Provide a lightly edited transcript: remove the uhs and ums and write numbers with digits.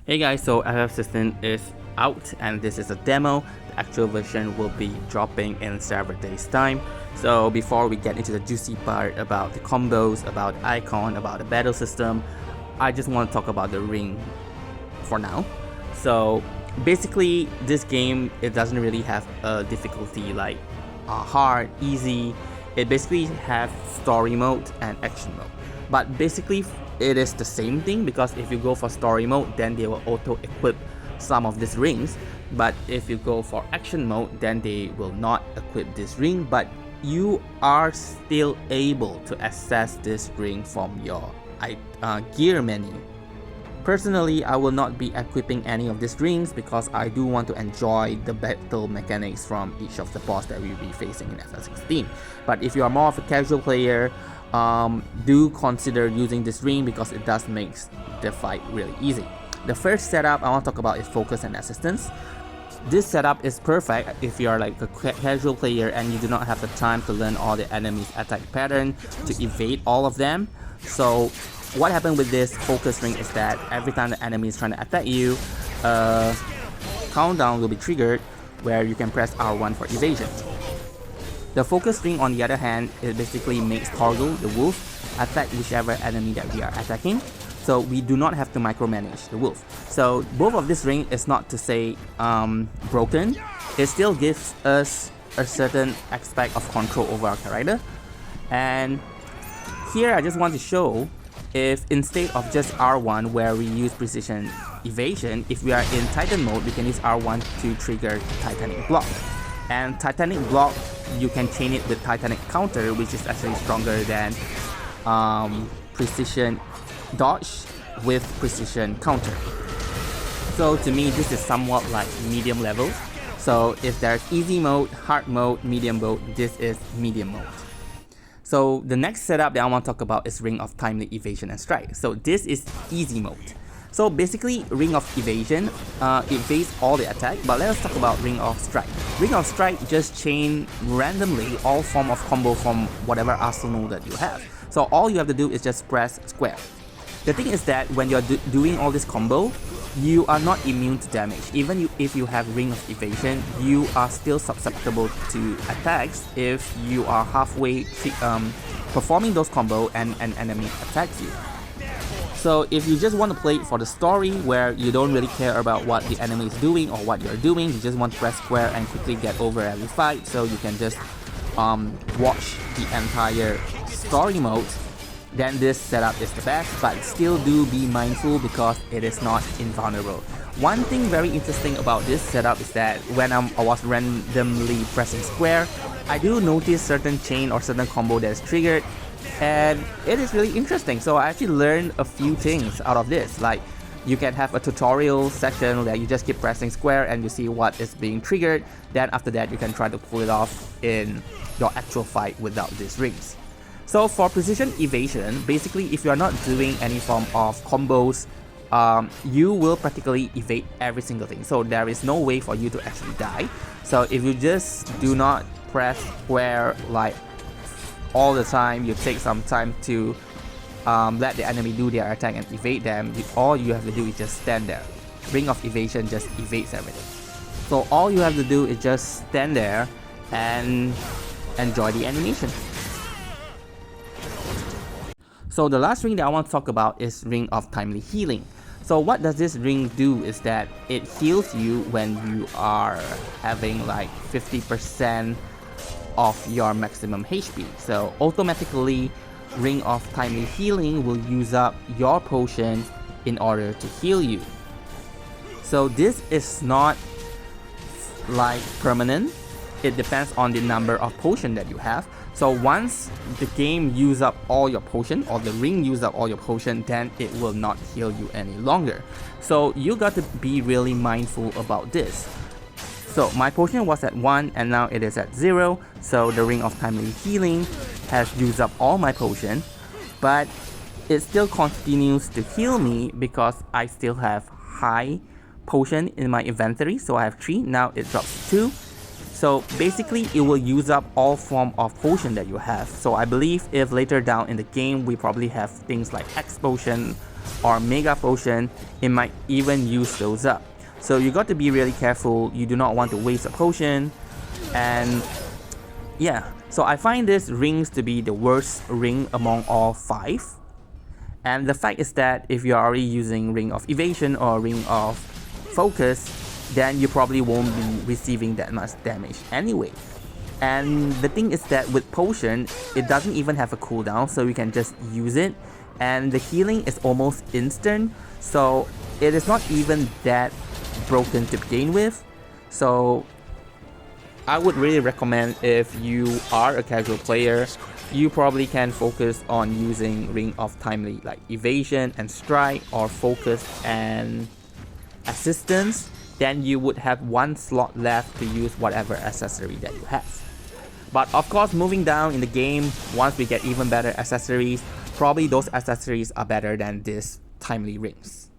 Hey guys, so FF16 is out and this is a demo. The actual version will be dropping in several days time. So before we get into the juicy part about the combos, about icon, about the battle system, I just want to talk about the ring for now. So basically this game, it doesn't really have a difficulty like hard, easy. It basically have story mode and action mode. But basically it is the same thing, because if you go for story mode, then they will auto equip some of these rings. But if you go for action mode, then they will not equip this ring, but you are still able to access this ring from your gear menu. Personally, I will not be equipping any of these rings because I do want to enjoy the battle mechanics from each of the boss that we will be facing in FF16. But if you are more of a casual player, do consider using this ring because it does make the fight really easy. The first setup I want to talk about is focus and assistance. This setup is perfect if you are like a casual player and you do not have the time to learn all the enemies' attack pattern to evade all of them. So what happened with this focus ring is that every time the enemy is trying to attack you, countdown will be triggered where you can press R1 for evasion. The focus ring, on the other hand, it basically makes Torgal, the wolf, attack whichever enemy that we are attacking. So we do not have to micromanage the wolf. So both of this ring is not to say broken. It still gives us a certain aspect of control over our character. And here I just want to show, if instead of just R1 where we use precision evasion, if we are in Titan mode, we can use R1 to trigger Titanic block. And Titanic block, you can chain it with Titanic counter, which is actually stronger than precision dodge with precision counter. So to me, this is somewhat like medium level. So if there's easy mode, hard mode, medium mode, this is medium mode. So the next setup that I want to talk about is Ring of Timely Evasion and Strike. So this is easy mode. So basically, Ring of Evasion evades all the attack, but let us talk about Ring of Strike. Ring of Strike just chain randomly all form of combo from whatever arsenal that you have. So all you have to do is just press square. The thing is that when you're doing all this combo, you are not immune to damage. Even if you have Ring of Evasion, you are still susceptible to attacks if you are halfway performing those combo and an enemy attacks you. So if you just want to play it for the story where you don't really care about what the enemy is doing or what you're doing, you just want to press square and quickly get over every fight so you can just watch the entire story mode, then this setup is the best, but still do be mindful because it is not invulnerable. One thing very interesting about this setup is that when I was randomly pressing square, I do notice certain chain or certain combo that is triggered, and it is really interesting. So I actually learned a few things out of this. Like, you can have a tutorial section where you just keep pressing square and you see what is being triggered. Then after that, you can try to pull it off in your actual fight without these rings. So for precision evasion, basically if you are not doing any form of combos, you will practically evade every single thing. So there is no way for you to actually die. So if you just do not press square like all the time, you take some time to let the enemy do their attack and evade them, all you have to do is just stand there. Ring of Evasion just evades everything. So all you have to do is just stand there and enjoy the animation. So the last ring that I want to talk about is Ring of Timely Healing. So what does this ring do is that it heals you when you are having like 50% of your maximum HP. So automatically, Ring of Timely Healing will use up your potion in order to heal you. So this is not like permanent. It depends on the number of potion that you have. So once the game use up all your potion, or the ring use up all your potion, then it will not heal you any longer. So you got to be really mindful about this. So my potion was at 1 and now it is at 0. So the Ring of Timely Healing has used up all my potion, but it still continues to heal me because I still have high potion in my inventory. So I have 3, now it drops to 2. So basically it will use up all form of potion that you have. So I believe if later down in the game we probably have things like X potion or mega potion, it might even use those up. So you got to be really careful. You do not want to waste a potion. And yeah, so I find this rings to be the worst ring among all 5. And the fact is that if you're already using Ring of Evasion or Ring of Focus, then you probably won't be receiving that much damage anyway. And the thing is that with Potion, it doesn't even have a cooldown, so you can just use it. And the healing is almost instant, so it is not even that broken to begin with. So I would really recommend, if you are a casual player, you probably can focus on using Ring of Timely like Evasion and Strike, or Focus and Assistance. Then you would have 1 slot left to use whatever accessory that you have. But of course, moving down in the game, once we get even better accessories, probably those accessories are better than these Timely rings.